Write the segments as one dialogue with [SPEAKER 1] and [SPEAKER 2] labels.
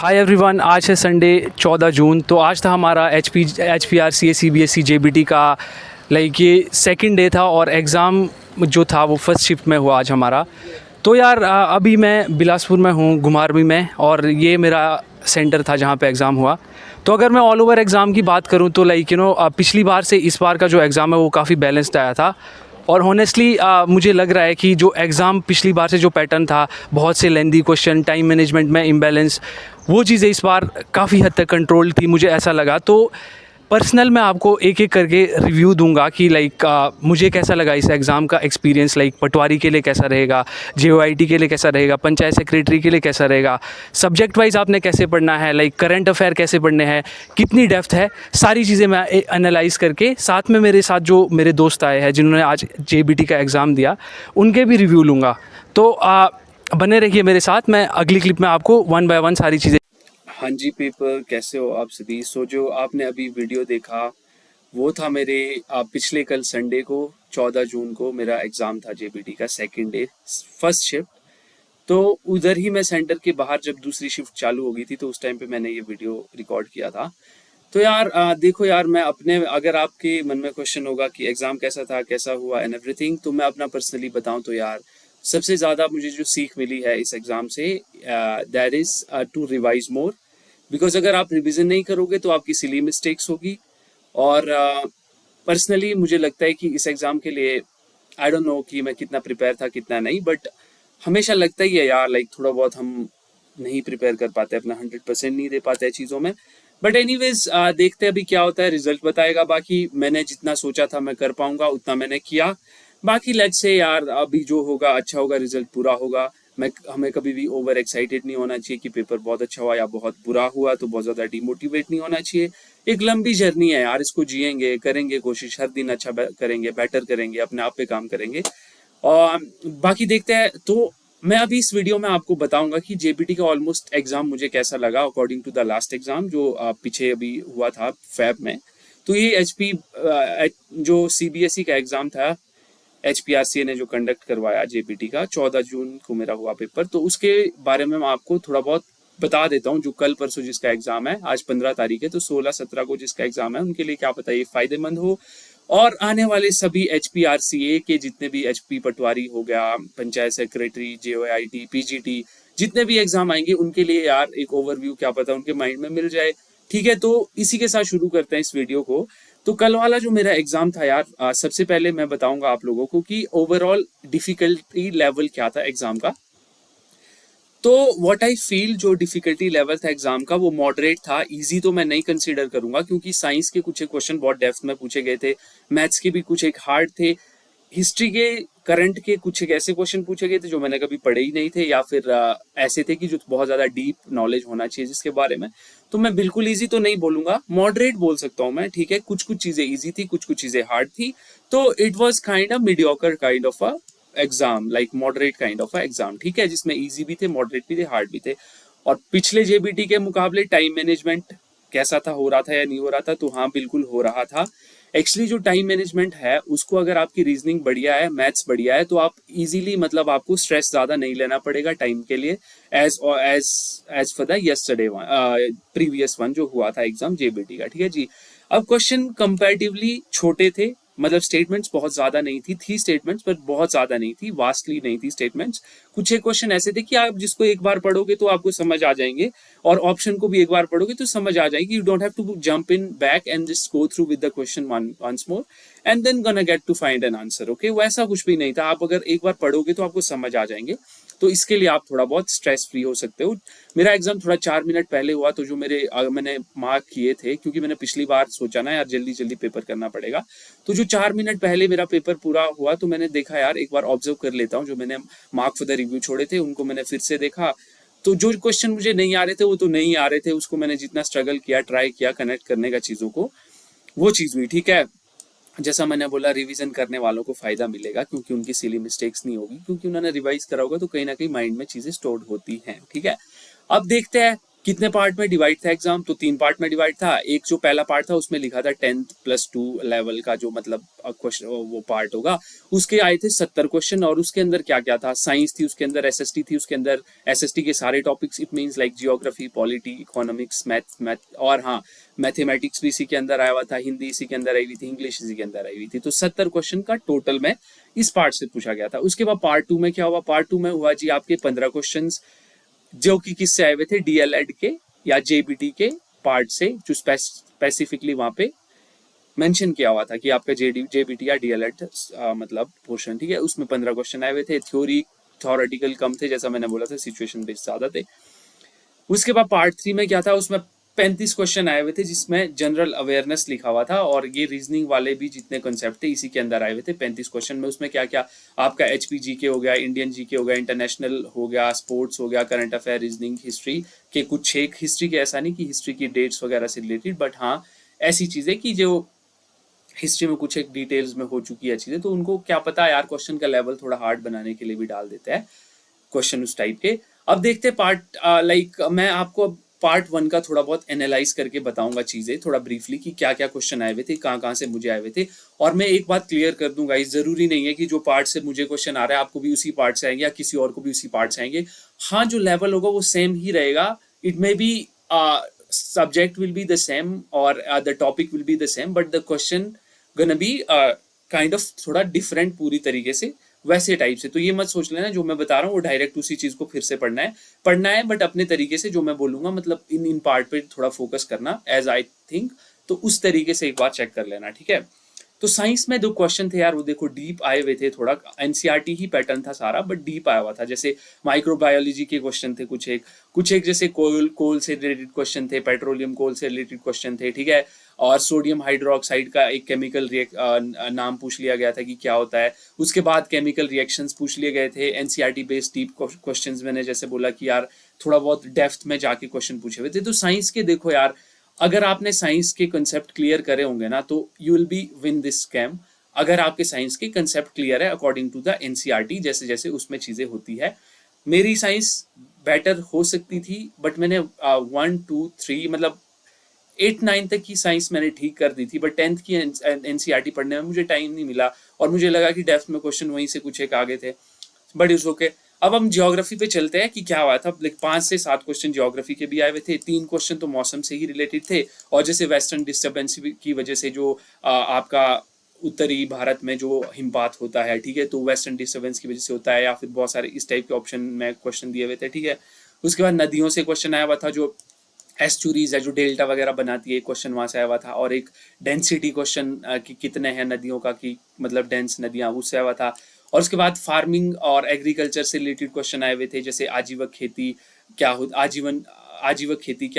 [SPEAKER 1] Hi everyone, आज है Sunday 14 जून। तो आज था हमारा H P R C A C B S E J B T का ये सेकंड डे था और एग्ज़ाम जो था वो फर्स्ट शिफ्ट में हुआ आज हमारा। तो यार अभी मैं बिलासपुर में हूँ, घुमारवी में, और ये मेरा सेंटर था जहाँ पे एग्ज़ाम हुआ। तो अगर मैं ऑल ओवर एग्ज़ाम की बात करूँ तो पिछली बार से इस बार का जो एग्ज़ाम है वो काफ़ी बैलेंस्ड आया था। और हॉनेस्टली मुझे लग रहा है कि जो एग्ज़ाम पिछली बार से जो पैटर्न था, बहुत से लेंदी क्वेश्चन, टाइम मैनेजमेंट में इम्बैलेंस, वो चीज़ें इस बार काफ़ी हद तक कंट्रोल थी, मुझे ऐसा लगा। तो पर्सनल मैं आपको एक एक करके रिव्यू दूंगा कि मुझे कैसा लगा इस एग्ज़ाम का एक्सपीरियंस। पटवारी के लिए कैसा रहेगा, JOIT के लिए कैसा रहेगा, पंचायत सेक्रेटरी के लिए कैसा रहेगा, सब्जेक्ट वाइज आपने कैसे पढ़ना है, करंट अफेयर कैसे पढ़ने हैं, कितनी डेप्थ है, सारी चीज़ें मैं एनालाइज़ करके साथ में मेरे साथ जो मेरे दोस्त आए हैं जिन्होंने आज JBT का एग्ज़ाम दिया, उनके भी रिव्यू लूँगा। तो बने रहिए मेरे साथ, मैं अगली क्लिप में आपको वन बाय वन सारी चीज़ें। हाँ जी पीपल, कैसे हो आप सभी। जो आपने अभी वीडियो देखा वो था मेरे पिछले कल संडे को 14 जून को मेरा एग्ज़ाम था JBT का सेकंड डे फर्स्ट शिफ्ट। तो उधर ही मैं सेंटर के बाहर जब दूसरी शिफ्ट चालू हो गई थी तो उस टाइम पे मैंने ये वीडियो रिकॉर्ड किया था। तो यार देखो यार, मैं अपने, अगर आपके मन में क्वेश्चन होगा कि एग्ज़ाम कैसा था, कैसा हुआ एंड एवरीथिंग, तो मैं अपना पर्सनली बताऊं तो यार सबसे ज़्यादा मुझे जो सीख मिली है इस एग्ज़ाम से, that is to revise more. Because अगर आप रिविज़न नहीं करोगे तो आपकी सिली मिस्टेक्स होगी। और पर्सनली मुझे लगता है कि इस एग्ज़ाम के लिए आई डोंट नो कि मैं कितना प्रिपेयर था कितना नहीं, बट हमेशा लगता ही है यार थोड़ा बहुत हम नहीं प्रिपेयर कर पाते, अपना 100% नहीं दे पाते हैं चीज़ों में। बट एनीवेज देखते हैं अभी क्या होता है, रिजल्ट बताएगा। बाकी मैंने जितना सोचा था मैं कर पाऊंगा उतना मैंने किया। बाकी लेट्स से यार अभी जो होगा अच्छा होगा, रिजल्ट पूरा होगा। हमें कभी भी ओवर एक्साइटेड नहीं होना चाहिए कि पेपर बहुत अच्छा हुआ या बहुत बुरा हुआ, तो बहुत ज़्यादा डिमोटिवेट नहीं होना चाहिए। एक लंबी जर्नी है यार, इसको जिएंगे, करेंगे कोशिश, हर दिन अच्छा करेंगे, बेटर करेंगे, अपने आप पे काम करेंगे। और बाकी देखते हैं। तो मैं अभी इस वीडियो में आपको बताऊंगा कि JBT का ऑलमोस्ट एग्जाम मुझे कैसा लगा according to the last exam जो पीछे अभी हुआ था फैब में। तो ये जो CBSE का एग्जाम था, HPRCA ने जो कंडक्ट करवाया JBT का, 14 जून को मेरा हुआ पेपर, तो उसके बारे में मैं आपको थोड़ा बहुत बता देता हूँ। जो कल परसों जिसका एग्जाम है, आज 15 तारीख है, तो 16-17 को जिसका एग्जाम है उनके लिए क्या पता ये फायदेमंद हो। और आने वाले सभी HPRCA के जितने भी HP पटवारी हो गया, पंचायत सेक्रेटरी, JOIT, PGT, जितने भी एग्जाम आएंगे उनके लिए यार एक ओवरव्यू क्या पता उनके माइंड में मिल जाए। ठीक है, तो इसी के साथ शुरू करते हैं इस वीडियो को। तो कल वाला जो मेरा एग्जाम था यार, सबसे पहले मैं बताऊंगा आप लोगों को कि ओवरऑल डिफिकल्टी लेवल क्या था एग्जाम का। तो व्हाट आई फील, जो डिफिकल्टी लेवल था एग्जाम का वो मॉडरेट था। इजी तो मैं नहीं कंसीडर करूंगा क्योंकि साइंस के कुछ क्वेश्चन बहुत डेप्थ में पूछे गए थे, मैथ्स के भी कुछ एक हार्ड थे, हिस्ट्री के, करंट के कुछ एक ऐसे क्वेश्चन पूछे गए थे जो मैंने कभी पढ़े ही नहीं थे, या फिर ऐसे थे कि जो बहुत ज्यादा डीप नॉलेज होना चाहिए जिसके बारे में। तो मैं बिल्कुल इजी तो नहीं बोलूंगा, मॉडरेट बोल सकता हूँ मैं। ठीक है, कुछ कुछ चीजें इजी थी, कुछ कुछ चीजें हार्ड थी। तो it was kind of mediocre kind of a exam, moderate kind of exam. ठीक है, जिसमें इजी भी थे, मॉडरेट भी थे, हार्ड भी थे। और पिछले JBT के मुकाबले टाइम मैनेजमेंट कैसा था, हो रहा था या नहीं हो रहा था, तो हाँ बिल्कुल हो रहा था। एक्चुअली जो टाइम मैनेजमेंट है उसको, अगर आपकी रीजनिंग बढ़िया है, मैथ्स बढ़िया है, तो आप इजीली, आपको स्ट्रेस ज्यादा नहीं लेना पड़ेगा टाइम के लिए, as as as for the yesterday previous one जो हुआ था एग्जाम JBT का। ठीक है जी। अब क्वेश्चन कंपैरेटिवली छोटे थे, स्टेटमेंट्स बहुत ज्यादा नहीं थी स्टेटमेंट्स, पर बहुत ज्यादा नहीं थी, वास्टली नहीं थी स्टेटमेंट्स। कुछ एक क्वेश्चन ऐसे थे कि आप जिसको एक बार पढ़ोगे तो आपको समझ आ जाएंगे, और ऑप्शन को भी एक बार पढ़ोगे तो समझ आ जाएगी। You don't have to jump in back and just go through with the question once more and then gonna get to find an answer. Okay, वैसा कुछ भी नहीं था। आप अगर एक बार पढ़ोगे तो आपको समझ आ जाएंगे। तो इसके लिए आप थोड़ा बहुत स्ट्रेस फ्री हो सकते हो। मेरा एग्जाम थोड़ा 4 मिनट पहले हुआ, तो जो मैंने मार्क किए थे, क्योंकि मैंने पिछली बार सोचा ना यार जल्दी जल्दी पेपर करना पड़ेगा, तो जो 4 मिनट पहले मेरा पेपर पूरा हुआ, तो मैंने देखा यार एक बार ऑब्जर्व कर लेता हूँ, जो मैंने मार्क फॉर द रिव्यू छोड़े थे उनको मैंने फिर से देखा। तो जो क्वेश्चन मुझे नहीं आ रहे थे वो तो नहीं आ रहे थे, उसको मैंने जितना स्ट्रगल किया, ट्राई किया कनेक्ट करने का चीजों को, वो चीज हुई। ठीक है, जैसा मैंने बोला, रिवीजन करने वालों को फायदा मिलेगा क्योंकि उनकी सिली मिस्टेक्स नहीं होगी, क्योंकि उन्होंने रिवाइज करा होगा, तो कहीं ना कहीं माइंड में चीजें स्टोर्ड होती हैं। ठीक है, अब देखते हैं कितने पार्ट में डिवाइड था एग्जाम, तो 3 पार्ट में डिवाइड था। एक जो पहला पार्ट था उसमें लिखा था 10th+2 लेवल का जो मतलब क्वेश्चन वो पार्ट होगा, उसके आए थे 70 क्वेश्चन। और उसके अंदर क्या क्या था, साइंस थी, उसके अंदर एसएसटी थी, उसके अंदर एसएसटी के सारे topics, it means like geography, polity, economics, math और हाँ मैथमेटिक्स भी इसी के अंदर आया हुआ था, हिंदी इसी के अंदर आई हुई थी, इंग्लिश इसी के अंदर आई हुई थी। तो 70 क्वेश्चन का टोटल में इस पार्ट से पूछा गया था। उसके बाद पार्ट 2 में क्या हुआ, पार्ट 2 में हुआ जी आपके 15 क्वेश्चन जो कि किससे आए हुए थे, डीएलएड के या जेबीटी के पार्ट से, जो स्पेसिफिकली वहां पे मेंशन किया हुआ था कि आपका जेबीटी या डीएलएड मतलब पोर्शन, ठीक है, उसमें 15 क्वेश्चन आए हुए थे। थ्योरेटिकल कम थे, जैसा मैंने बोला था, सिचुएशन बेस्ड ज्यादा थे। उसके बाद पार्ट 3 में क्या था, उसमें 35 क्वेश्चन आए हुए थे जिसमें जनरल अवेयरनेस लिखा हुआ था, और ये रीजनिंग वाले भी जितने कॉन्सेप्ट थे इसी के अंदर आए हुए थे 35 क्वेश्चन में। उसमें क्या क्या आपका एचपी जीके हो गया, इंडियन जीके हो गया, इंटरनेशनल हो गया, स्पोर्ट्स हो गया, करंट अफेयर, रीजनिंग, हिस्ट्री के कुछ एक, हिस्ट्री के ऐसा नहीं कि हिस्ट्री की डेट्स वगैरह से रिलेटेड, बट हाँ ऐसी चीजें कि जो हिस्ट्री में कुछ एक डिटेल्स में हो चुकी है चीजें, तो उनको क्या पता यार, क्वेश्चन का लेवल थोड़ा हार्ड बनाने के लिए भी डाल देता है क्वेश्चन उस टाइप के। अब देखते पार्ट लाइक मैं आपको पार्ट 1 का थोड़ा बहुत एनालाइज करके बताऊंगा चीजें थोड़ा ब्रीफली कि क्या क्या क्वेश्चन आए हुए थे, कहाँ कहाँ से मुझे आए हुए थे। और मैं एक बात क्लियर कर दूंगा, इस जरूरी नहीं है कि जो पार्ट से मुझे क्वेश्चन आ रहा है आपको भी उसी पार्ट से आएंगे या किसी और को भी उसी पार्ट से आएंगे। हाँ जो लेवल होगा वो सेम ही रहेगा, it may be subject will be the same or the topic will be the same, but the question gonna be kind of थोड़ा different पूरी तरीके से वैसे टाइप से। तो ये मत सोच लेना जो मैं बता रहा हूँ वो डायरेक्ट उसी चीज को फिर से पढ़ना है, बट अपने तरीके से जो मैं बोलूंगा मतलब इन पार्ट पे थोड़ा फोकस करना एज आई थिंक, तो उस तरीके से एक बार चेक कर लेना, ठीक है। तो साइंस में 2 क्वेश्चन थे यार, वो देखो डीप आए हुए थे, थोड़ा एनसीईआरटी ही पैटर्न था सारा, बट डीप आया हुआ था। जैसे माइक्रोबायोलॉजी के क्वेश्चन थे कुछ एक जैसे कोल से रिलेटेड क्वेश्चन थे, पेट्रोलियम कोल से रिलेटेड क्वेश्चन थे, ठीक है। और सोडियम हाइड्रोक्साइड का एक केमिकल नाम पूछ लिया गया था कि क्या होता है। उसके बाद केमिकल रिएक्शंस पूछ लिए गए थे, एनसीईआरटी बेस्ड डीप क्वेश्चंस। मैंने जैसे बोला कि यार थोड़ा बहुत डेप्थ में जाके क्वेश्चन पूछे हुए थे। तो साइंस के देखो यार, अगर आपने साइंस के कंसेप्ट क्लियर करे होंगे ना तो you will be win this scam. अगर आपके साइंस के कंसेप्ट क्लियर है अकॉर्डिंग टू द एनसीईआरटी, जैसे जैसे उसमें चीजें होती है। मेरी साइंस बेटर हो सकती थी, बट मैंने 1 2 3 मतलब 8 9 तक की साइंस मैंने ठीक कर दी थी, बट 10th की एनसीईआरटी पढ़ने में मुझे टाइम नहीं मिला, और मुझे लगा कि डेप्थ में क्वेश्चन वहीं से कुछ एक आगे थे, बट इट्स ओके। अब हम ज्योग्राफी पे चलते हैं कि क्या हुआ था। लाइक 5 से 7 क्वेश्चन ज्योग्राफी के भी आए हुए थे, 3 क्वेश्चन तो मौसम से ही रिलेटेड थे, और जैसे वेस्टर्न डिस्टर्बेंस की वजह से जो आपका उत्तरी भारत में जो हिमपात होता है, ठीक है, तो वेस्टर्न डिस्टर्बेंस की वजह से होता है, या फिर बहुत सारे इस टाइप के ऑप्शन में क्वेश्चन दिए हुए थे, ठीक है। उसके बाद नदियों से क्वेश्चन आया हुआ था, जो एस्चुरीज है जो डेल्टा वगैरह बनाती है, क्वेश्चन वहां से आया हुआ था। और एक डेंसिटी क्वेश्चन कि कितने हैं नदियों का, कि मतलब डेंस नदियां, उससे आया हुआ था। और उसके बाद फार्मिंग और एग्रीकल्चर से रिलेटेड क्वेश्चन आए हुए थे, जैसे आजीवक खेती क्या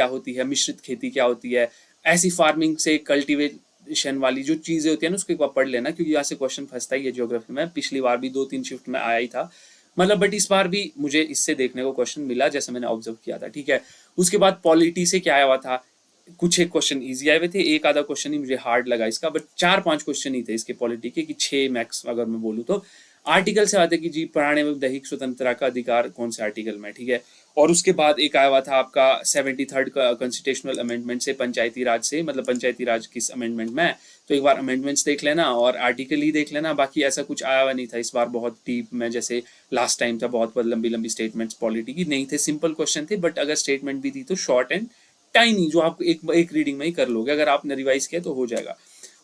[SPEAKER 1] होती है, मिश्रित खेती क्या होती है, ऐसी फार्मिंग से कल्टीवेशन वाली जो चीजें होती है ना, उसको एक बार पढ़ लेना, क्योंकि यहाँ से क्वेश्चन फंसता ही है ज्योग्राफी में। पिछली बार भी 2 3 शिफ्ट में आया ही था मतलब, बट इस बार भी मुझे इससे देखने को क्वेश्चन मिला जैसे मैंने ऑब्जर्व किया था, ठीक है। उसके बाद पॉलिटी से क्या आया हुआ था, कुछ एक क्वेश्चन इजी आए हुए थे, एक आधा क्वेश्चन ही मुझे हार्ड लगा इसका, बट 4 5 क्वेश्चन ही थे इसके पॉलिटी के, कि 6 मैक्स अगर मैं बोलूँ तो। आर्टिकल से आते कि जी प्राण एवं दैहिक स्वतंत्रता का अधिकार कौन से आर्टिकल में, ठीक है। और उसके बाद एक आया हुआ था आपका 73rd कॉन्स्टिट्यूशनल अमेंडमेंट से, पंचायती राज से, मतलब पंचायती राज किस अमेंडमेंट में। तो एक बार अमेंडमेंट्स देख लेना और आर्टिकल ही देख लेना, बाकी ऐसा कुछ आया हुआ नहीं था इस बार बहुत डीप में, जैसे लास्ट टाइम था बहुत लंबी लंबी स्टेटमेंट्स पॉलिटी की नहीं थे, सिंपल क्वेश्चन थे, बट अगर स्टेटमेंट भी थी तो शॉर्ट एंड टाइनी, जो आप एक रीडिंग में ही कर लोगे, अगर आपने रिवाइज किया तो हो जाएगा।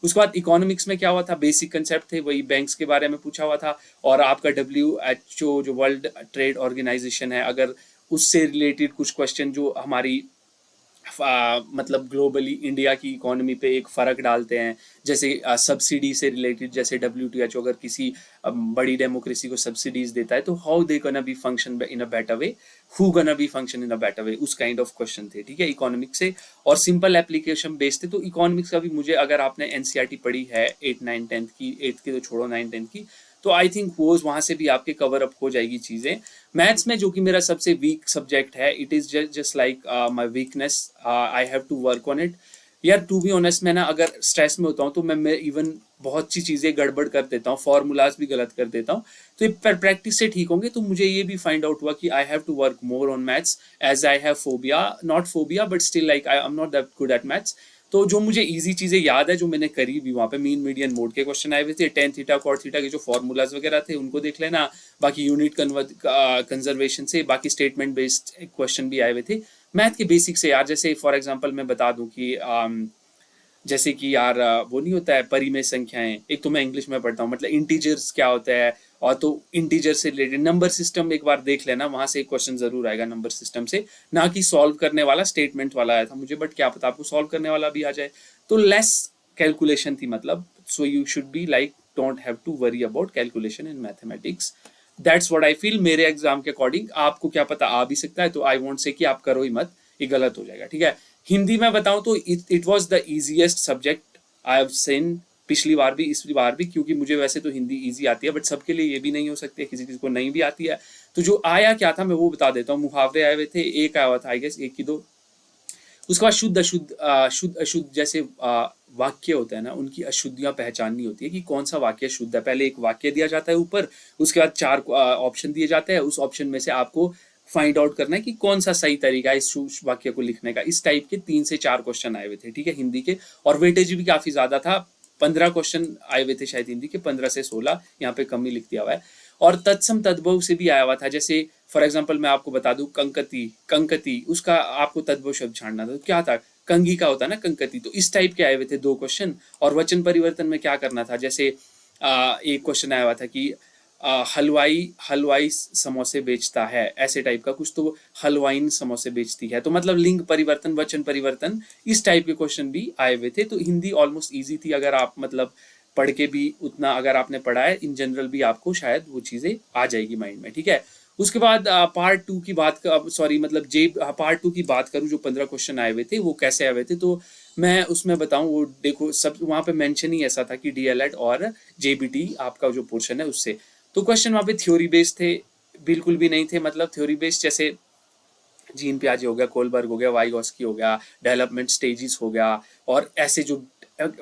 [SPEAKER 1] उसके बाद इकोनॉमिक्स में क्या हुआ था, बेसिक कंसेप्ट थे, वही बैंक्स के बारे में पूछा हुआ था, और आपका WHO जो वर्ल्ड ट्रेड ऑर्गेनाइजेशन है, अगर उससे रिलेटेड कुछ क्वेश्चन जो हमारी मतलब ग्लोबली इंडिया की इकोनॉमी पे एक फर्क डालते हैं, जैसे सब्सिडी से रिलेटेड, जैसे WHO अगर किसी बड़ी डेमोक्रेसी को सब्सिडीज देता है तो how they gonna be function in a better way, who gonna be function in a better way, उस काइंड ऑफ क्वेश्चन थे, ठीक है, इकोनॉमिक्स से। और सिंपल एप्लीकेशन बेस्ड थे, तो इकोनॉमिक्स का भी मुझे, अगर आपने एनसीईआरटी पढ़ी है 8 9 10th की, 8th की तो छोड़ो 9 10th की, तो आई थिंक वो वहां से भी आपके कवर अप हो जाएगी चीजें। मैथ्स में जो कि मेरा सबसे वीक सब्जेक्ट है, it is just like my weakness, I have to work on it. यार टू बी ऑनेस्ट, मैं ना अगर स्ट्रेस में होता हूँ तो मैं इवन बहुत सी चीज़ें गड़बड़ कर देता हूँ, फॉर्मूलाज भी गलत कर देता हूँ। तो ये प्रैक्टिस से ठीक होंगे। तो मुझे ये भी फाइंड आउट हुआ कि I have to work more on maths, as I have phobia, not phobia but still like I am not that good at maths. तो जो मुझे इजी चीज़ें याद है, जो मैंने करी भी, वहाँ पे मीन मीडियन मोड के क्वेश्चन आए हुए थे, टेन थीटा कॉट थीटा के जो फॉर्मूलाज वगैरह थे उनको देख लेना, बाकी यूनिट कंजर्वेशन से, बाकी स्टेटमेंट बेस्ड क्वेश्चन भी आए हुए थे। मैथ के बेसिक से यार, जैसे फॉर एग्जांपल मैं बता दूं कि जैसे कि यार वो नहीं होता है परिमेय संख्याएं, एक तो मैं इंग्लिश में पढ़ता हूँ, मतलब इंटीजर्स क्या होता है, और तो इंटीजर से रिलेटेड नंबर सिस्टम एक बार देख लेना, वहां से एक क्वेश्चन जरूर आएगा नंबर सिस्टम से। ना कि सॉल्व करने वाला, स्टेटमेंट वाला आया था मुझे, बट क्या पता आपको सॉल्व करने वाला भी आ जाए। तो लेस कैलकुलेशन थी मतलब, so you should be like don't have to worry about calculation in mathematics. That's what I feel मेरे एग्जाम के अकॉर्डिंग। आपको क्या पता आ भी सकता है, तो आई वोंट से कि आप करो ही मत, ये गलत हो जाएगा, ठीक है। हिंदी में बताऊं तो it was the easiest subject I have seen, पिछली बार भी इस बार भी, क्योंकि मुझे वैसे तो हिंदी इजी आती है, बट सबके लिए ये भी नहीं हो सकती है, किसी किसी को नहीं भी आती है। तो जो आया क्या था मैं वो बता देता हूँ। मुहावरे आए हुए थे, एक आया हुआ था आई गेस, एक की दो। उसके बाद शुद्ध अशुद्ध, शुद्ध अशुद्ध जैसे वाक्य होता है ना, उनकी अशुद्धियां पहचाननी होती है कि कौन सा वाक्य शुद्ध है। पहले एक वाक्य दिया जाता है ऊपर, उसके बाद चार ऑप्शन दिए जाते हैं, उस ऑप्शन में से आपको फाइंड आउट करना है कि कौन सा सही तरीका है इस वाक्य को लिखने का। इस टाइप के 3 से 4 क्वेश्चन आए हुए थे, ठीक है, हिंदी के। और वेटेज भी काफी ज्यादा था, 15 क्वेश्चन आए हुए थे शायद हिंदी के, 15 से 16, यहाँ पे कम ही लिख दिया हुआ है। और तत्सम तद्भव से भी आया हुआ था, जैसे फॉर एग्जाम्पल मैं आपको बता दूं, कंकती, कंकती उसका आपको तद्भव शब्द छाड़ना था, तो क्या था, कंघी का होता है ना कंकती। तो इस टाइप के आए हुए थे 2 क्वेश्चन। और वचन परिवर्तन में क्या करना था, जैसे एक क्वेश्चन आया हुआ था कि हलवाई हलवाई समोसे बेचता है, ऐसे टाइप का कुछ। तो हलवाइन समोसे बेचती है, तो मतलब लिंग परिवर्तन, वचन परिवर्तन, इस टाइप के क्वेश्चन भी आए हुए थे। तो हिंदी ऑलमोस्ट इजी थी, अगर आप मतलब पढ़ के भी उतना अगर आपने पढ़ा है इन जनरल भी, आपको शायद वो चीजें आ जाएगी माइंड में, ठीक है। उसके बाद पार्ट 2 की बात, सॉरी मतलब जे पार्ट 2 की बात करूं, जो 15 क्वेश्चन आए हुए थे वो कैसे आए हुए थे, तो मैं उसमें बताऊं, वो देखो सब वहां पे मेंशन ही ऐसा था कि डीएलएड और जेबीटी आपका जो पोर्शन है उससे। तो क्वेश्चन वहां पे थ्योरी बेस्ड थे, बिल्कुल भी नहीं थे मतलब थ्योरी बेस्ड, जैसे जीन पियाजे हो गया, कोलबर्ग हो गया, वाइगॉस्की हो गया, डेवलपमेंट स्टेजेस हो गया, और ऐसे जो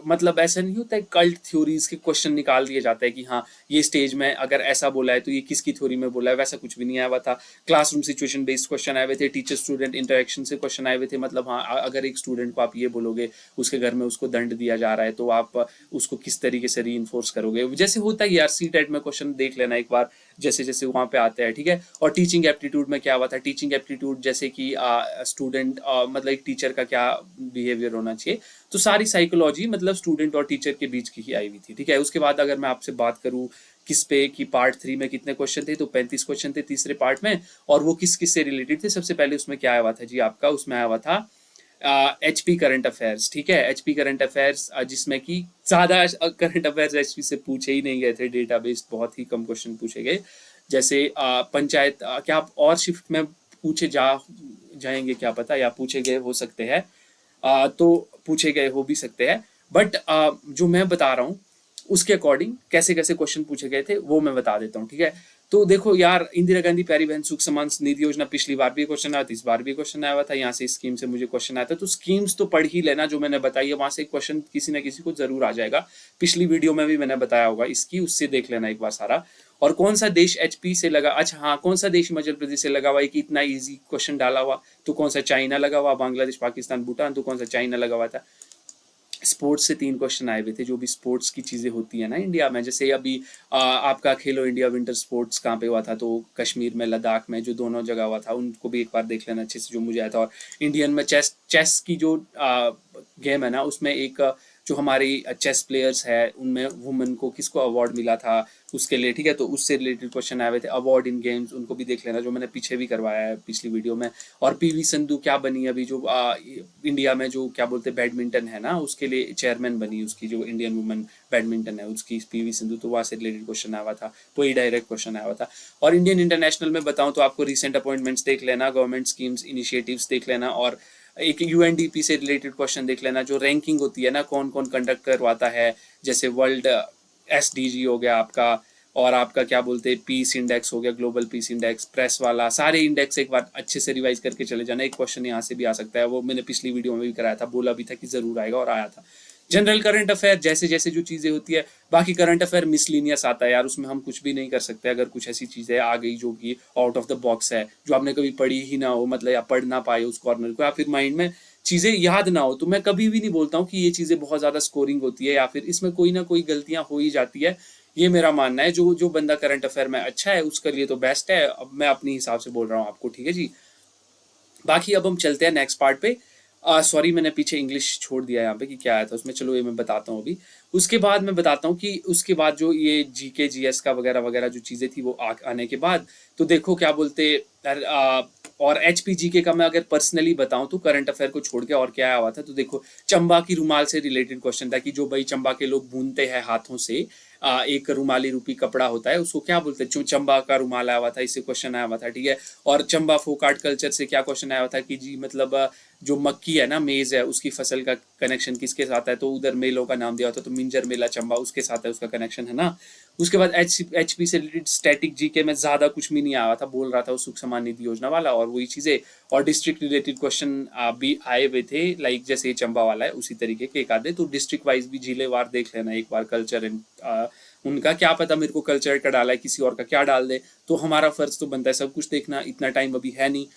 [SPEAKER 1] मतलब ऐसा नहीं होता है कल्ट थ्योरीज के क्वेश्चन निकाल दिए जाते हैं कि हाँ ये स्टेज में अगर ऐसा बोला है तो ये किसकी थ्योरी में बोला है, वैसा कुछ भी नहीं आया हुआ था। क्लासरूम सिचुएशन बेस्ड क्वेश्चन आए हुए थे, टीचर स्टूडेंट इंटरेक्शन से क्वेश्चन आए हुए थे, मतलब हाँ अगर एक स्टूडेंट को आप ये बोलोगे उसके घर में उसको दंड दिया जा रहा है, तो आप उसको किस तरीके से री इन्फोर्स करोगे, जैसे होता है यार सी टेट में क्वेश्चन देख लेना एक बार, जैसे जैसे वहां पे आते हैं, ठीक है। और टीचिंग एप्टीट्यूड में क्या हुआ था, टीचिंग एप्टीट्यूड जैसे कि स्टूडेंट मतलब एक टीचर का क्या बिहेवियर होना चाहिए, तो सारी साइकोलॉजी मतलब स्टूडेंट और टीचर के बीच की ही आई हुई थी, ठीक है। उसके बाद अगर मैं आपसे बात करूं किस पे कि पार्ट 3 में कितने क्वेश्चन थे, तो 35 क्वेश्चन थे तीसरे पार्ट में। और वो किस किस से रिलेटेड थे, सबसे पहले उसमें क्या आया हुआ था जी आपका, उसमें आया हुआ था एचपी करंट अफेयर्स, ठीक है। एचपी करंट अफेयर्स जिसमें कि ज्यादा करंट अफेयर्स एचपी से पूछे ही नहीं गए थे, डेटा बेस्ड बहुत ही कम क्वेश्चन पूछे गए। जैसे पंचायत, क्या आप और शिफ्ट में पूछे जाएंगे क्या पता, या पूछे गए हो सकते हैं, तो पूछे गए हो भी सकते हैं। बट जो मैं बता रहा हूँ उसके अकॉर्डिंग कैसे कैसे क्वेश्चन पूछे गए थे वो मैं बता देता हूँ, ठीक है। तो देखो यार, इंदिरा गांधी प्यारी बहन सुख समान निधि योजना, पिछली बार भी क्वेश्चन आया था, इस बार भी क्वेश्चन आया हुआ था, यहाँ से स्कीम से मुझे क्वेश्चन आया था। तो स्कीम्स तो पढ़ ही लेना जो मैंने बताई है, वहां से क्वेश्चन किसी ना किसी को जरूर आ जाएगा। पिछली वीडियो में भी मैंने बताया होगा इसकी, उससे देख लेना एक बार सारा। और कौन सा देश एचपी से लगा, अच्छा हाँ, कौन सा देश हिमाचल प्रदेश से लगा हुआ है कि इतना इजी क्वेश्चन डाला हुआ, तो कौन सा चाइना लगा हुआ, बांग्लादेश पाकिस्तान भूटान, तो कौन सा चाइना लगा हुआ था। स्पोर्ट्स से 3 क्वेश्चन आए हुए थे, जो भी स्पोर्ट्स की चीजें होती है ना इंडिया में, जैसे अभी आपका खेलो इंडिया विंटर स्पोर्ट्स कहाँ पे हुआ था, तो कश्मीर में, लद्दाख में, जो दोनों जगह हुआ था, उनको भी एक बार देख लेना अच्छे से जो मुझे आया था। और इंडियन में चेस चेस की जो गेम है ना, उसमें एक जो हमारी चेस प्लेयर्स है उनमें वुमेन को किसको अवार्ड मिला था उसके लिए, ठीक है। तो उससे रिलेटेड क्वेश्चन आए हुए थे, अवार्ड इन गेम्स, उनको भी देख लेना, जो मैंने पीछे भी करवाया है पिछली वीडियो में। और पीवी संधू क्या बनी अभी, जो इंडिया में जो क्या बोलते हैं बैडमिंटन है ना, उसके लिए चेयरमैन बनी, उसकी जो इंडियन वुमेन बैडमिंटन है उसकी पीवी सिंधु, तो वहाँ से रिलेटेड क्वेश्चन आया हुआ था, वही डायरेक्ट क्वेश्चन आया हुआ था। और इंडियन इंटरनेशनल में बताऊँ तो आपको रिसेंट अपॉइंटमेंट्स देख लेना, गवर्नमेंट स्कीम्स इनिशिएटिव्स देख लेना, और एक यूएनडीपी से रिलेटेड क्वेश्चन देख लेना, जो रैंकिंग होती है ना, कौन कौन कंडक्ट करवाता है, जैसे वर्ल्ड एसडीजी हो गया आपका, और आपका क्या बोलते हैं पीस इंडेक्स हो गया, ग्लोबल पीस इंडेक्स, प्रेस वाला, सारे इंडेक्स एक बार अच्छे से रिवाइज करके चले जाना। एक क्वेश्चन यहाँ से भी आ सकता है, वो मैंने पिछली वीडियो में भी कराया था, बोला भी था कि जरूर आएगा और आया था। जनरल करंट अफेयर जैसे जैसे जो चीज़ें होती है, बाकी करंट अफेयर मिसलिनियस आता है यार, उसमें हम कुछ भी नहीं कर सकते। अगर कुछ ऐसी चीज़ें आ गई जो कि आउट ऑफ द बॉक्स है, जो आपने कभी पढ़ी ही ना हो, मतलब या पढ़ ना पाए उस कॉर्नर को, या फिर माइंड में चीज़ें याद ना हो, तो मैं कभी भी नहीं बोलता हूँ कि ये चीज़ें बहुत ज़्यादा स्कोरिंग होती है या फिर इसमें कोई ना कोई गलतियाँ हो ही जाती है। ये मेरा मानना है। जो जो बंदा करंट अफेयर में अच्छा है उसके लिए तो बेस्ट है। अब मैं अपने हिसाब से बोल रहा हूँ आपको, ठीक है जी। बाकी अब हम चलते हैं नेक्स्ट पार्ट पे। सॉरी मैंने पीछे इंग्लिश छोड़ दिया यहाँ पे कि क्या आया था उसमें, चलो ये मैं बताता हूँ अभी। उसके बाद मैं बताता हूँ कि उसके बाद जो ये जीके जीएस का वगैरह वगैरह जो चीज़ें थी वो आने के बाद, तो देखो क्या बोलते और एचपीजीके का मैं अगर पर्सनली बताऊं तो करंट अफेयर को छोड़ के और क्या आया हुआ था, तो देखो चंबा की रुमाल से रिलेटेड क्वेश्चन था कि जो भाई चंबा के लोग बुनते हैं हाथों से, एक रुमाली रूपी कपड़ा होता है उसको क्या बोलते हैं, चंबा का रुमाल आया हुआ था, इससे क्वेश्चन आया हुआ था, ठीक है। और चंबा फोक आर्ट कल्चर से क्या क्वेश्चन आया हुआ था कि जी मतलब जो मक्की है ना, मेज है, उसकी फसल का कनेक्शन किसके साथ है, तो उधर मेलों का नाम दिया होता है, तो मिंजर मेला चंबा उसके साथ है, उसका कनेक्शन है ना। उसके बाद एचपी से रिलेटेड स्टैटिक जीके में ज्यादा कुछ भी नहीं आया था, बोल रहा था वो सुख समान निधि योजना वाला और वही चीजें। और डिस्ट्रिक्ट रिलेटेड क्वेश्चन भी आए हुए थे, लाइक जैसे चंबा वाला है उसी तरीके के एक आधे, तो डिस्ट्रिक्ट वाइज भी जिलेवार देख लेना एक बार कल्चर एंड उनका। क्या पता मेरे को कल्चर का डाला है, किसी और का क्या डाल दे, तो हमारा फर्ज तो बनता है सब कुछ देखना, इतना टाइम अभी है नहीं,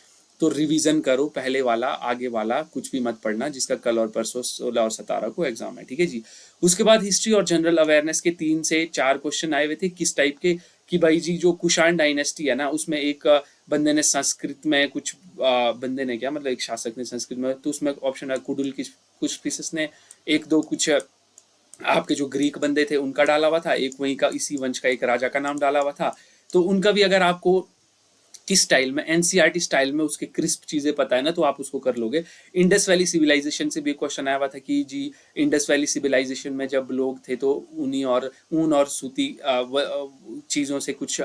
[SPEAKER 1] तो रिवीजन करो पहले वाला, आगे वाला कुछ भी मत पढ़ना, जिसका कल और परसों 16 और 17 को एग्जाम है, ठीक है जी। उसके बाद हिस्ट्री और जनरल अवेयरनेस के 3 से 4 क्वेश्चन आए हुए थे, किस टाइप के, कि भाई जी जो कुषाण डायनेस्टी है ना, उसमें एक बंदे ने संस्कृत में कुछ बंदे ने क्या मतलब एक शासक ने संस्कृत में, तो उसमें ऑप्शन है कुडुल की कुछ पीसेस ने, एक दो कुछ आपके जो ग्रीक बंदे थे उनका डाला हुआ था, एक वहीं का इसी वंश का एक राजा का नाम डाला हुआ था, तो उनका भी अगर आपको किस स्टाइल में, एनसीईआरटी स्टाइल में उसके क्रिस्प चीजें पता है ना, तो आप उसको कर लोगे। इंडस वैली सिविलाइजेशन से भी क्वेश्चन आया हुआ था कि जी इंडस वैली सिविलाइजेशन में जब लोग थे तो ऊनी और ऊन और सूती चीजों से कुछ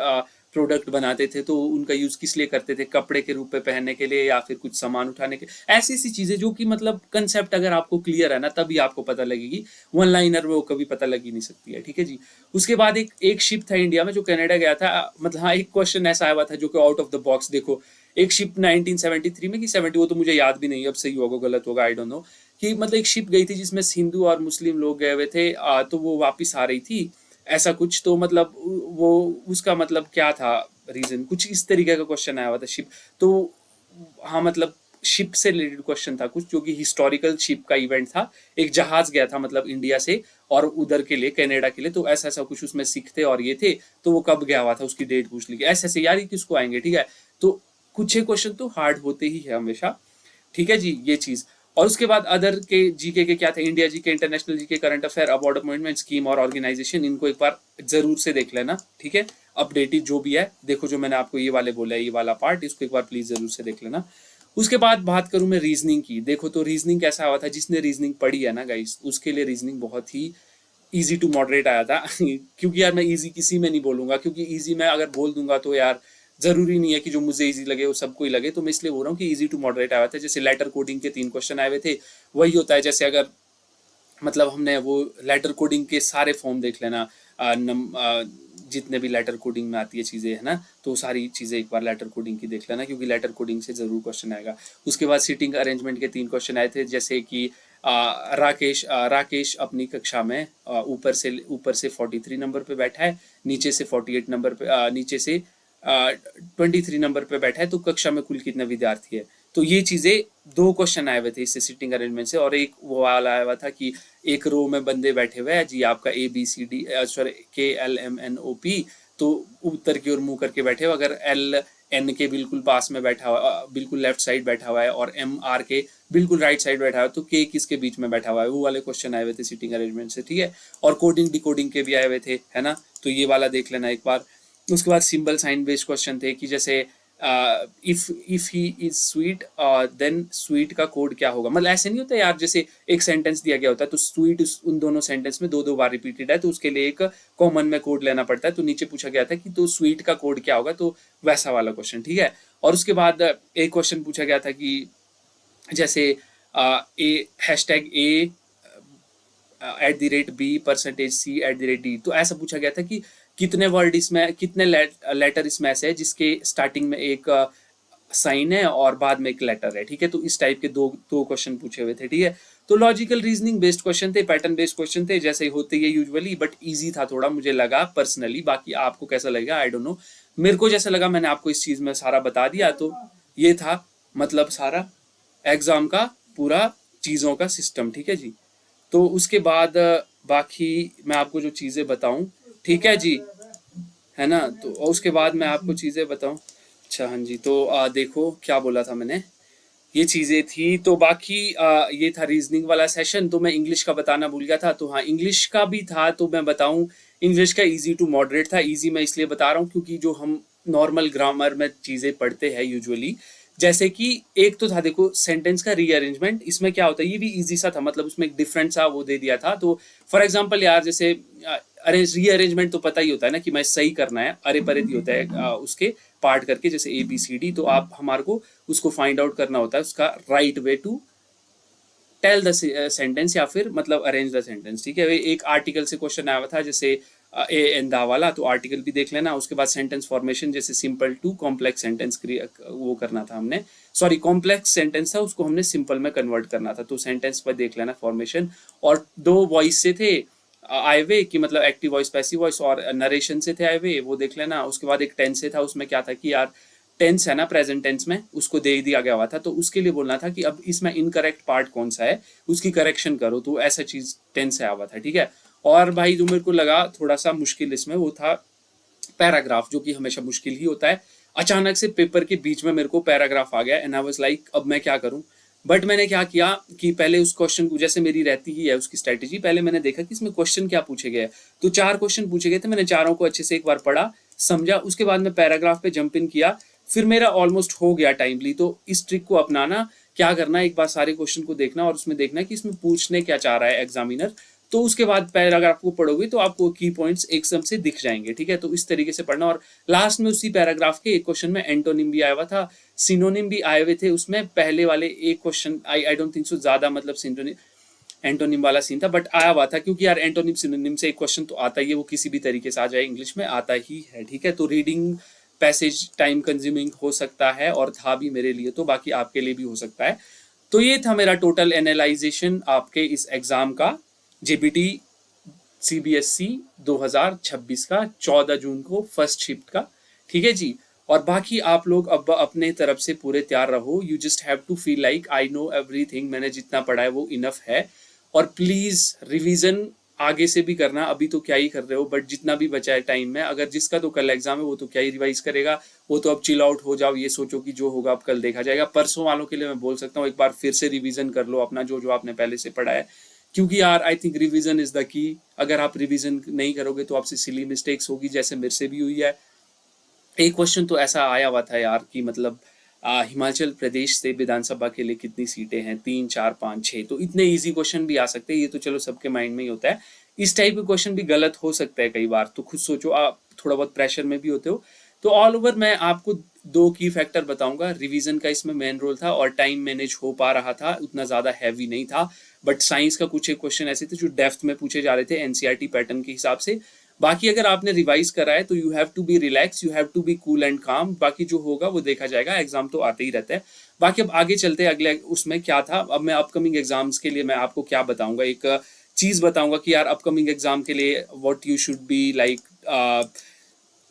[SPEAKER 1] प्रोडक्ट बनाते थे, तो उनका यूज किस लिए करते थे, कपड़े के रूप में पहनने के लिए या फिर कुछ सामान उठाने के, ऐसी ऐसी चीजें जो कि मतलब कंसेप्ट अगर आपको क्लियर है ना तभी आपको पता लगेगी, वन लाइनर में वो कभी पता लग ही नहीं सकती है, ठीक है जी। उसके बाद एक शिप था इंडिया में जो कनाडा गया था, मतलब हाँ एक क्वेश्चन ऐसा आया हुआ था जो कि आउट ऑफ द बॉक्स, देखो एक शिप 1973 में कि 70, वो तो मुझे याद भी नहीं, अब सही होगा गलत होगा आई डोंट नो, कि मतलब एक शिप गई थी जिसमें हिंदू और मुस्लिम लोग गए हुए थे, तो वो वापस आ रही थी ऐसा कुछ, तो मतलब वो उसका मतलब क्या था रीजन, कुछ इस तरीके का क्वेश्चन आया हुआ था शिप, तो हाँ मतलब शिप से रिलेटेड क्वेश्चन था कुछ, जो कि हिस्टोरिकल शिप का इवेंट था, एक जहाज गया था मतलब इंडिया से और उधर के लिए कनाडा के लिए, तो ऐसा ऐसा कुछ उसमें सिख थे और ये थे, तो वो कब गया हुआ था उसकी डेट पूछ ली, ऐसे ऐसे यार किसको आएंगे, ठीक है। तो कुछ एक क्वेश्चन तो हार्ड होते ही है हमेशा, ठीक है जी ये चीज। और उसके बाद अदर के जीके के क्या थे, India GK, international GK, current affair, award appointment scheme और ऑर्गेनाइजेशन, इनको एक बार जरूर से देख लेना, ठीक है। अपडेटेड जो भी है देखो, जो मैंने आपको ये वाले बोला है ये वाला पार्ट, इसको एक बार प्लीज जरूर से देख लेना। उसके बाद बात करूं मैं रीजनिंग की, देखो तो रीजनिंग कैसा हुआ था, जिसने रीजनिंग पढ़ी है ना गाइस उसके लिए रीजनिंग बहुत ही इजी टू मॉडरेट आया था क्योंकि यार मैं इजी किसी में नहीं बोलूंगा, क्योंकि इजी मैं अगर बोल दूंगा तो यार जरूरी नहीं है कि जो मुझे इजी लगे वो सबको ही लगे, तो मैं इसलिए बोल रहा हूँ कि इजी टू मॉडरेट आया था। जैसे लेटर कोडिंग के 3 क्वेश्चन आए हुए थे, वही होता है जैसे अगर मतलब हमने वो लेटर कोडिंग के सारे फॉर्म देख लेना, जितने भी लेटर कोडिंग में आती है चीज़ें है ना, तो सारी चीज़ें एक बार लेटर कोडिंग की देख लेना, क्योंकि लेटर कोडिंग से ज़रूर क्वेश्चन आएगा। उसके बाद सीटिंग अरेंजमेंट के 3 क्वेश्चन आए थे, जैसे कि राकेश अपनी कक्षा में ऊपर से 43 नंबर पे बैठा है, नीचे से 48 नंबर पे, नीचे से 23 नंबर पे बैठा है, तो कक्षा में कुल कितने विद्यार्थी है। तो ये चीजें 2 क्वेश्चन आए हुए थे इससे सीटिंग अरेंजमेंट से, और एक वो वाला आया हुआ था कि एक रो में बंदे बैठे हुए हैं जी, आपका ABCD सॉरी KLMNOP, तो उत्तर की ओर मुंह करके बैठे हुए, अगर LN के बिल्कुल पास में बैठा हुआ, बिल्कुल लेफ्ट साइड बैठा हुआ है, और MR के बिल्कुल राइट साइड बैठा हुआ है, तो K किसके बीच में बैठा हुआ है, वो वाले क्वेश्चन आए हुए थे सीटिंग अरेंजमेंट से, ठीक है। और कोडिंग डिकोडिंग के भी आए हुए थे, है ना, तो ये वाला देख लेना एक बार। उसके बाद सिंबल साइन बेस्ड क्वेश्चन थे कि जैसे if he is sweet then sweet का कोड क्या होगा, मतलब ऐसे नहीं होता यार, जैसे एक सेंटेंस दिया गया होता है तो स्वीट उन दोनों सेंटेंस में 2 बार रिपीटेड है, तो उसके लिए एक कॉमन में कोड लेना पड़ता है, तो नीचे पूछा गया था कि तो स्वीट का कोड क्या होगा, तो वैसा वाला क्वेश्चन, ठीक है। और उसके बाद एक क्वेश्चन पूछा गया था कि जैसे #A @B %C @D, तो ऐसा पूछा गया था कि कितने वर्ड इसमें, कितने लेटर इसमें ऐसे है जिसके स्टार्टिंग में एक साइन है और बाद में एक लेटर है, ठीक है। तो इस टाइप के दो दो क्वेश्चन पूछे हुए थे, ठीक है। तो लॉजिकल रीजनिंग बेस्ड क्वेश्चन थे, पैटर्न बेस्ड क्वेश्चन थे, जैसे होते ही यूजुअली, बट इजी था थोड़ा, मुझे लगा पर्सनली। बाकी आपको कैसा लगेगा आई डोंट नो, मेरे को जैसा लगा मैंने आपको इस चीज में सारा बता दिया। तो ये था मतलब सारा एग्जाम का पूरा चीजों का सिस्टम, ठीक है जी। तो उसके बाद बाकी मैं आपको जो चीजें बताऊं, ठीक है जी, है ना। तो और उसके बाद मैं आपको चीजें बताऊं। अच्छा हाँ जी, तो देखो क्या बोला था मैंने, ये चीजें थी। तो बाकी ये था रीजनिंग वाला सेशन। तो मैं इंग्लिश का बताना भूल गया था, तो हाँ इंग्लिश का भी था, तो मैं बताऊं। इंग्लिश का इजी टू मॉडरेट था। इजी मैं इसलिए बता रहा हूँ क्योंकि जो हम नॉर्मल ग्रामर में चीजें पढ़ते हैं यूजुअली, जैसे कि एक तो था देखो सेंटेंस का रीअरेंजमेंट, इसमें क्या होता है, ये भी इजी सा था, मतलब उसमें एक डिफरेंट सा वो दे दिया था। तो फॉर एग्जांपल यार, जैसे अरेंज रीअरेंजमेंट तो पता ही होता है ना कि मैं सही करना है, अरे परे दी होता है उसके पार्ट करके, जैसे ABCD। तो आप हमारे को उसको फाइंड आउट करना होता है उसका right way to tell the sentence, या फिर मतलब अरेंज द सेंटेंस, ठीक है। एक आर्टिकल से क्वेश्चन आया था, जैसे ए एन दा वाला, तो आर्टिकल भी देख लेना। उसके बाद सेंटेंस फॉर्मेशन, जैसे सिंपल टू कॉम्प्लेक्स सेंटेंस वो करना था हमने, सॉरी कॉम्प्लेक्स सेंटेंस था उसको हमने सिंपल में कन्वर्ट करना था, तो सेंटेंस पर देख लेना फॉर्मेशन। और दो वॉइस से थे आए हुए, कि मतलब एक्टिव वॉइस पैसिव वॉइस, और नरेशन से थे आए हुए, वो देख लेना। उसके बाद एक टेंस से था, उसमें क्या था कि यार टेंस है ना प्रेजेंट टेंस में, उसको दे दिया गया हुआ था, तो उसके लिए बोलना था कि अब इसमें इनकरेक्ट पार्ट कौन सा है, उसकी करेक्शन करो। तो ऐसा चीज टेंस से आया हुआ था, ठीक है। और भाई जो मेरे को लगा थोड़ा सा मुश्किल इसमें, वो था पैराग्राफ, जो कि हमेशा मुश्किल ही होता है। अचानक से पेपर के बीच में मेरे को पैराग्राफ आ गया, एंड आई वाज लाइक अब मैं क्या करूं। बट मैंने क्या किया कि पहले उस क्वेश्चन को, जैसे मेरी रहती ही है उसकी स्ट्रेटेजी, पहले मैंने देखा कि इसमें क्वेश्चन क्या पूछे गए। तो 4 क्वेश्चन पूछे गए थे, मैंने चारों को अच्छे से एक बार पढ़ा समझा, उसके बाद मैं पैराग्राफ पे जंप इन किया, फिर मेरा ऑलमोस्ट हो गया टाइमली। तो इस ट्रिक को अपनाना, क्या करना, एक बार सारे क्वेश्चन को देखना और उसमें देखना कि इसमें पूछने क्या चाह रहा है एग्जामिनर। तो उसके बाद पैराग्राफ को पढ़ोगे तो आपको की पॉइंट्स एकदम से दिख जाएंगे, ठीक है। तो इस तरीके से पढ़ना। और लास्ट में उसी पैराग्राफ के एक क्वेश्चन में एंटोनिम भी आया हुआ था, सिनोनिम भी आए हुए थे उसमें। पहले वाले एक question I don't think so ज्यादा मतलब सिनोनिम एंटोनिम वाला सीन था, बट आया हुआ था, क्योंकि यार एंटोनिम सिनोनिम से एक क्वेश्चन तो आता ही है, वो किसी भी तरीके से आ जाए इंग्लिश में, आता ही है, ठीक है। तो रीडिंग पैसेज टाइम कंज्यूमिंग हो सकता है, और था भी मेरे लिए, तो बाकी आपके लिए भी हो सकता है। तो ये था मेरा टोटल एनालाइजेशन आपके इस एग्जाम का, JBT CBSE 2026 का, 14 जून को फर्स्ट शिफ्ट का, ठीक है जी। और बाकी आप लोग अब अपने तरफ से पूरे तैयार रहो। You just have to feel like I know everything, मैंने जितना पढ़ा है वो इनफ है। और प्लीज रिवीजन आगे से भी करना, अभी तो क्या ही कर रहे हो, बट जितना भी बचा है टाइम में, अगर जिसका तो कल एग्जाम है वो तो क्या ही रिवाइज करेगा, वो तो अब चिल आउट हो जाओ, ये सोचो कि जो होगा अब कल देखा जाएगा। परसों वालों के लिए मैं बोल सकता हूँ एक बार फिर से रिवीजन कर लो अपना, जो जो आपने पहले से पढ़ा है, क्योंकि यार I think revision is the key. अगर आप रिवीजन नहीं करोगे तो आपसे सिली मिस्टेक्स होगी, जैसे मेरे से भी हुई है। एक क्वेश्चन तो ऐसा आया हुआ था यार कि मतलब हिमाचल प्रदेश से विधानसभा के लिए कितनी सीटें हैं, 3 4 5 6, तो इतने इजी क्वेश्चन भी आ सकते हैं, ये तो चलो सबके माइंड में ही होता है। इस टाइप के क्वेश्चन भी गलत हो सकता है कई बार, तो खुद सोचो, आप थोड़ा बहुत प्रेशर में भी होते हो। तो ऑल ओवर मैं आपको 2 की फैक्टर बताऊंगा, रिवीजन का इसमें मेन रोल था, और टाइम मैनेज हो पा रहा था, उतना ज्यादा हैवी नहीं था। बट साइंस का कुछ एक क्वेश्चन ऐसे थे जो डेप्थ में पूछे जा रहे थे NCERT पैटर्न के हिसाब से। बाकी अगर आपने रिवाइज करा है तो you have to be relax, you have to be cool and calm, बाकी जो होगा वो देखा जाएगा, एग्जाम तो आते ही रहता है। बाकी अब आगे चलते हैं अगले उसमें क्या था। अब मैं अपकमिंग एग्जाम्स के लिए मैं आपको क्या बताऊंगा, एक चीज बताऊंगा कि यार अपकमिंग एग्जाम के लिए what you should be like,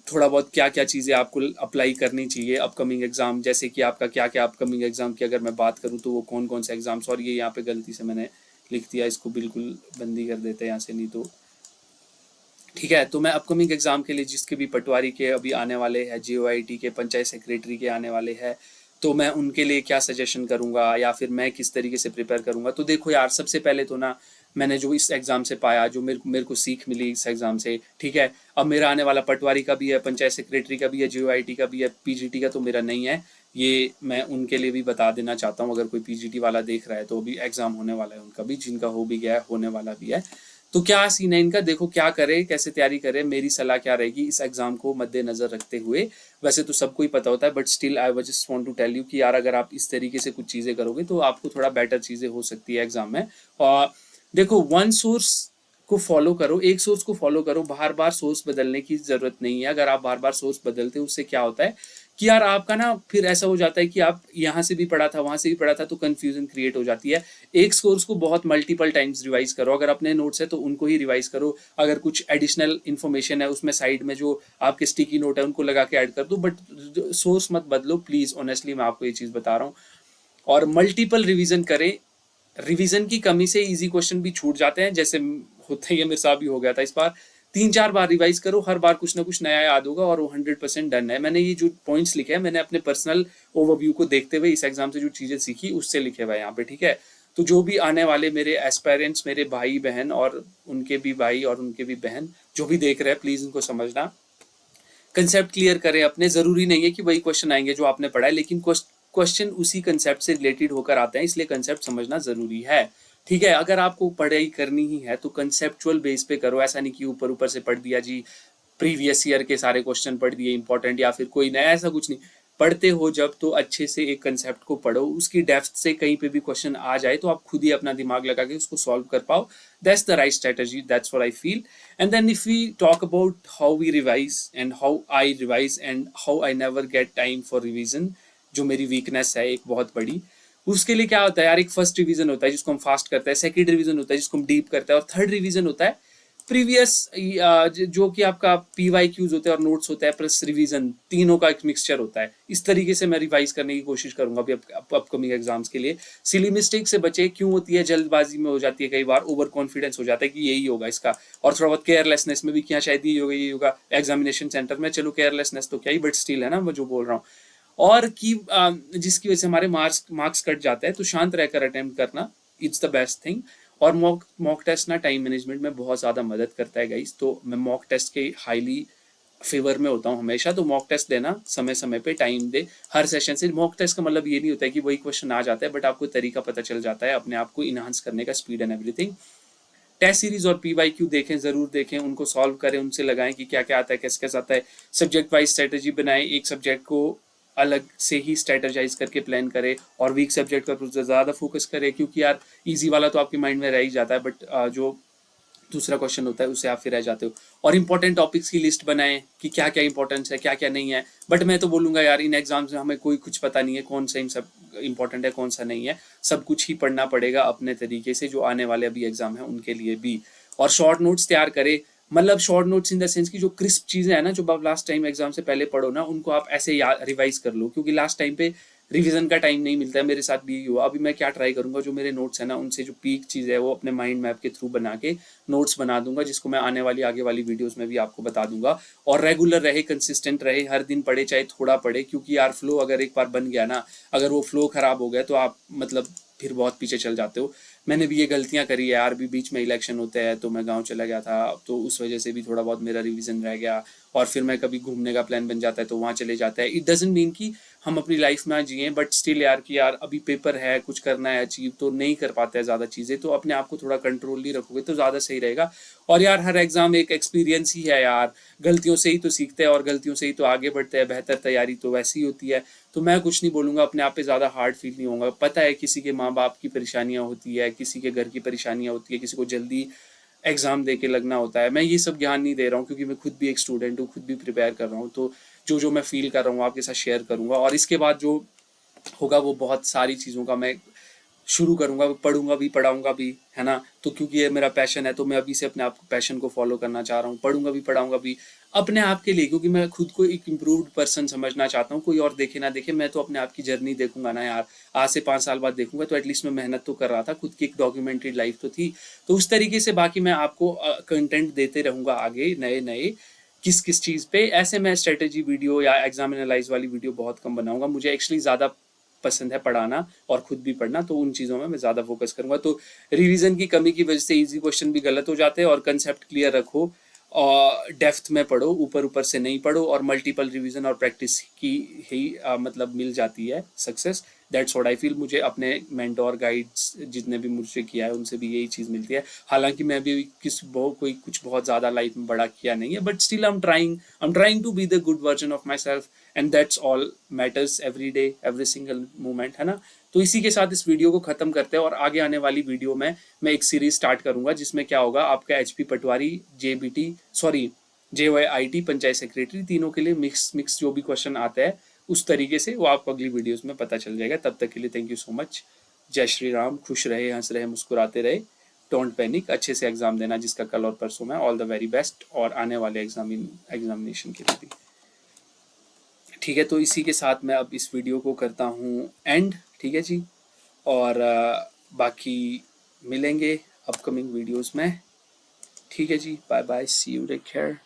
[SPEAKER 1] थोड़ा बहुत क्या क्या चीज़ें आपको अप्लाई करनी चाहिए अपकमिंग एग्जाम। जैसे कि आपका क्या क्या अपकमिंग एग्जाम की अगर मैं बात करूँ तो वो कौन कौन से एग्जाम, सॉरी ये यहाँ पे गलती से मैंने लिख दिया, इसको बिल्कुल बंदी कर देते हैं यहाँ से, नहीं तो ठीक है। तो मैं अपकमिंग एग्जाम के लिए जिसके भी पटवारी के अभी आने वाले हैं, JOIT के पंचायत सेक्रेटरी के आने वाले हैं, तो मैं उनके लिए क्या सजेशन करूंगा या फिर मैं किस तरीके से प्रिपेयर करूंगा। तो देखो यार, सबसे पहले तो ना मैंने जो इस एग्जाम से पाया, जो मेरे को सीख मिली इस एग्जाम से, ठीक है। अब मेरा आने वाला पटवारी का भी है, पंचायत सेक्रेटरी का भी है, JOIT का भी है, PGT का तो मेरा नहीं है, ये मैं उनके लिए भी बता देना चाहता हूँ। अगर कोई PGT वाला देख रहा है तो अभी एग्जाम होने वाला है उनका भी, जिनका हो भी गया है, होने वाला भी है। तो क्या सीन है इनका, देखो क्या करे, कैसे तैयारी करे, मेरी सलाह क्या रहेगी इस एग्जाम को मद्देनजर रखते हुए। वैसे तो सबको ही पता होता है, but still I was just want to tell you कि यार अगर आप इस तरीके से कुछ चीजें करोगे तो आपको थोड़ा बेटर चीजें हो सकती है एग्जाम में। और देखो वन सोर्स को फॉलो करो, एक सोर्स को फॉलो करो, बार बार सोर्स बदलने की जरूरत नहीं है। अगर आप बार बार सोर्स बदलते हो उससे क्या होता है कि यार आपका ना फिर ऐसा हो जाता है कि आप यहाँ से भी पढ़ा था वहां से भी पढ़ा था, तो कंफ्यूजन क्रिएट हो जाती है। एक सोर्स को बहुत मल्टीपल टाइम्स रिवाइज करो, अगर अपने नोट्स है तो उनको ही रिवाइज करो, अगर कुछ एडिशनल इन्फॉर्मेशन है उसमें साइड में जो आपके स्टिकी नोट है उनको लगा के ऐड कर दो, बट सोर्स मत बदलो प्लीज, ऑनेस्टली मैं आपको ये चीज बता रहा हूँ। और मल्टीपल रिवीजन करें, रिवीजन की कमी से इजी क्वेश्चन भी छूट जाते हैं, जैसे होता ही है, मेरे साथ भी हो गया था इस बार। 3-4 बार रिवाइज करो, हर बार कुछ ना कुछ नया याद होगा और वो 100% डन है। मैंने ये जो पॉइंट्स लिखे हैं मैंने अपने पर्सनल ओवरव्यू को देखते हुए इस एग्जाम से जो चीजें सीखी उससे लिखे हुए यहाँ पे, ठीक है। तो जो भी आने वाले मेरे एस्पायरेंट्स, मेरे भाई बहन और उनके भी भाई और उनके भी बहन जो भी देख रहे हैं, प्लीज इनको समझना, कंसेप्ट क्लियर करें अपने। जरूरी नहीं है कि वही क्वेश्चन आएंगे जो आपने पढ़ा है, लेकिन क्वेश्चन उसी कंसेप्ट से रिलेटेड होकर आते हैं, इसलिए कंसेप्ट समझना जरूरी है, ठीक है। अगर आपको पढ़ाई करनी ही है तो कंसेप्चुअल बेस पे करो, ऐसा नहीं कि ऊपर ऊपर से पढ़ दिया जी, प्रीवियस ईयर के सारे क्वेश्चन पढ़ दिए इंपॉर्टेंट या फिर कोई नया, ऐसा कुछ नहीं। पढ़ते हो जब तो अच्छे से एक कंसेप्ट को पढ़ो, उसकी डेप्थ से कहीं पे भी क्वेश्चन आ जाए तो आप खुद ही अपना दिमाग लगा के उसको सॉल्व कर पाओ। That's the right strategy, that's what I feel. And then if we talk about how we revise and how I revise and how I never get time for revision, जो मेरी वीकनेस है एक बहुत बड़ी, उसके लिए क्या होता है यार, एक फर्स्ट रिवीजन होता है जिसको हम फास्ट करते हैं, सेकंड रिवीजन होता है जिसको हम डीप करते हैं, और थर्ड रिवीजन होता है प्रीवियस, जो कि आपका PYQs होते हैं और नोट्स होता है प्लस रिवीजन, तीनों का एक मिक्सचर होता है। इस तरीके से मैं रिवाइज करने की कोशिश करूंगा अभी अपकमिंग एग्जाम्स के लिए। सिली मिस्टेक से बचे, क्यों होती है, जल्दबाजी में हो जाती है, कई बार ओवर कॉन्फिडेंस हो जाता है कि यही होगा इसका, और थोड़ा बहुत केयरलेसनेस में भी क्या शायद यही होगा एग्जामिनेशन सेंटर में, चलो केयरलेसनेस तो क्या ही, बट स्टिल है ना मैं जो बोल रहा हूँ, और कि जिसकी वजह से हमारे मार्क्स कट जाता है। तो शांत रहकर अटेम्प्ट करना, इट्स द बेस्ट थिंग। और मॉक टेस्ट ना टाइम मैनेजमेंट में बहुत ज़्यादा मदद करता है गाइस, तो मैं मॉक टेस्ट के हाईली फेवर में होता हूँ हमेशा। तो मॉक टेस्ट देना, समय समय पे टाइम दे हर सेशन से। मॉक टेस्ट का मतलब ये नहीं होता है कि वही क्वेश्चन आ जाता है, बट आपको तरीका पता चल जाता है अपने आप को इनहांस करने का, speed and everything. Test series और PYQ देखें, जरूर देखें, उनको सॉल्व करें, उनसे लगाएं कि क्या क्या आता है, कैसे कैसे आता है। सब्जेक्ट वाइज स्ट्रेटेजी बनाएं, एक सब्जेक्ट को अलग से ही स्ट्रेटेजाइज करके प्लान करें और वीक सब्जेक्ट पर ज़्यादा फोकस करें, क्योंकि यार इजी वाला तो आपके माइंड में रह ही जाता है, बट जो दूसरा क्वेश्चन होता है उससे आप फिर रह जाते हो। और इंपॉर्टेंट टॉपिक्स की लिस्ट बनाएं कि क्या क्या इंपॉर्टेंस है, क्या क्या नहीं है। बट मैं तो बोलूंगा यार इन एग्जाम्स में हमें कोई कुछ पता नहीं है कौन सा सब इंपॉर्टेंट है कौन सा नहीं है, सब कुछ ही पढ़ना पड़ेगा अपने तरीके से, जो आने वाले अभी एग्जाम है उनके लिए भी। और शॉर्ट नोट्स तैयार करें, मतलब short notes in the sense की जो क्रिस्प चीजें हैं ना, जो आप लास्ट टाइम एग्जाम से पहले पढ़ो ना, उनको आप ऐसे रिवाइज कर लो, क्योंकि लास्ट टाइम पे रिवीजन का टाइम नहीं मिलता है। मेरे साथ भी हुआ। अभी मैं क्या ट्राई करूंगा, जो मेरे नोट्स है ना उनसे जो पीक चीज़ है वो अपने माइंड मैप के थ्रू बना के नोट्स बना दूंगा, जिसको मैं आने वाली आगे वाली वीडियोस में भी आपको बता दूंगा। और रेगुलर रहे, कंसिस्टेंट रहे, हर दिन पढ़े चाहे थोड़ा पढ़े, क्योंकि यार फ्लो अगर एक बार बन गया ना, अगर वो फ्लो खराब हो गया तो आप मतलब फिर बहुत पीछे चल जाते हो। मैंने भी ये गलतियां करी है यार, भी बीच में इलेक्शन होते हैं तो मैं गांव चला गया था, तो उस वजह से भी थोड़ा बहुत मेरा रिवीजन रह गया। और फिर मैं कभी घूमने का प्लान बन जाता है तो वहाँ चले जाता है। इट डजंट मीन कि हम अपनी लाइफ में जिए, बट स्टिल यार कि यार अभी पेपर है, कुछ करना है अचीव, तो नहीं कर पाते हैं ज़्यादा चीज़ें, तो अपने आप को थोड़ा कंट्रोल ही रखोगे तो ज़्यादा सही रहेगा। और यार हर एग्जाम एक एक्सपीरियंस ही है यार, गलतियों से ही तो सीखते हैं और गलतियों से ही तो आगे बढ़ते हैं। बेहतर तैयारी तो वैसी ही होती है। तो मैं कुछ नहीं बोलूँगा, अपने आप पे ज़्यादा हार्ड फील नहीं होगा। पता है किसी के माँ बाप की परेशानियाँ होती है, किसी के घर की परेशानियाँ होती है, किसी को जल्दी एग्जाम दे के लगना होता है। मैं ये सब ज्ञान नहीं दे रहा हूँ, क्योंकि मैं खुद भी एक स्टूडेंट हूँ, खुद भी प्रिपेयर कर रहा हूँ। तो जो जो मैं फील कर रहा हूँ आपके साथ शेयर करूँगा, और इसके बाद जो होगा वो बहुत सारी चीज़ों का मैं शुरू करूँगा, पढ़ूंगा भी पढ़ाऊंगा भी, है ना। तो क्योंकि ये मेरा पैशन है तो मैं अभी से अपने आप पैशन को फॉलो करना चाह रहा हूँ, पढ़ूंगा भी पढ़ाऊंगा भी अपने आप के लिए, क्योंकि मैं खुद को एक इम्प्रूव्ड पर्सन समझना चाहता हूँ। कोई और देखे ना देखे, मैं तो अपने आप की जर्नी देखूंगा ना यार। आज से 5 साल बाद देखूंगा तो एटलीस्ट मैं मेहनत तो कर रहा था, खुद की एक डॉक्यूमेंटेड लाइफ तो थी। तो उस तरीके से बाकी मैं आपको कंटेंट देते रहूंगा आगे, नए नए किस किस चीज़ पे। ऐसे मैं स्ट्रेटेजी वीडियो या एग्जाम एनालाइज वाली वीडियो बहुत कम बनाऊंगा। मुझे एक्चुअली ज़्यादा पसंद है पढ़ाना और खुद भी पढ़ना, तो उन चीज़ों में मैं ज़्यादा फोकस करूंगा। तो रिवीजन की कमी की वजह से इजी क्वेश्चन भी गलत हो जाते हैं, और कंसेप्ट क्लियर रखो और डेप्थ में पढ़ो, ऊपर ऊपर से नहीं पढ़ो, और मल्टीपल रिवीजन और प्रैक्टिस की ही मतलब मिल जाती है success. That's what I feel. मुझे अपने मेंटोर गाइड्स जितने भी मुझसे किया है उनसे भी यही चीज़ मिलती है। हालांकि मैं भी कोई कुछ बहुत ज़्यादा लाइफ में बड़ा किया नहीं है, but still I am trying to be the good version of my self, and that's all matters every day, every single moment, है ना। तो इसी के साथ इस वीडियो को ख़त्म करते हैं, और आगे आने वाली वीडियो में मैं एक सीरीज स्टार्ट करूंगा जिसमें क्या होगा, आपका HP पटवारी, JBT, sorry JYIT, panchayat secretary, तीनों के लिए मिक्स जो भी क्वेश्चन आते हैं उस तरीके से वो आपको अगली वीडियोस में पता चल जाएगा। तब तक के लिए थैंक यू सो मच। जय श्री राम। खुश रहे, हंस रहे, मुस्कुराते रहे। Don't panic. अच्छे से एग्जाम देना जिसका कल और परसों में। ऑल द वेरी बेस्ट, और आने वाले एग्जामिनेशन के लिए भी। ठीक है, तो इसी के साथ मैं अब इस वीडियो को करता हूँ एंड। ठीक है जी, और बाकी मिलेंगे अपकमिंग वीडियोस में। ठीक है जी, bye bye, see you, take care.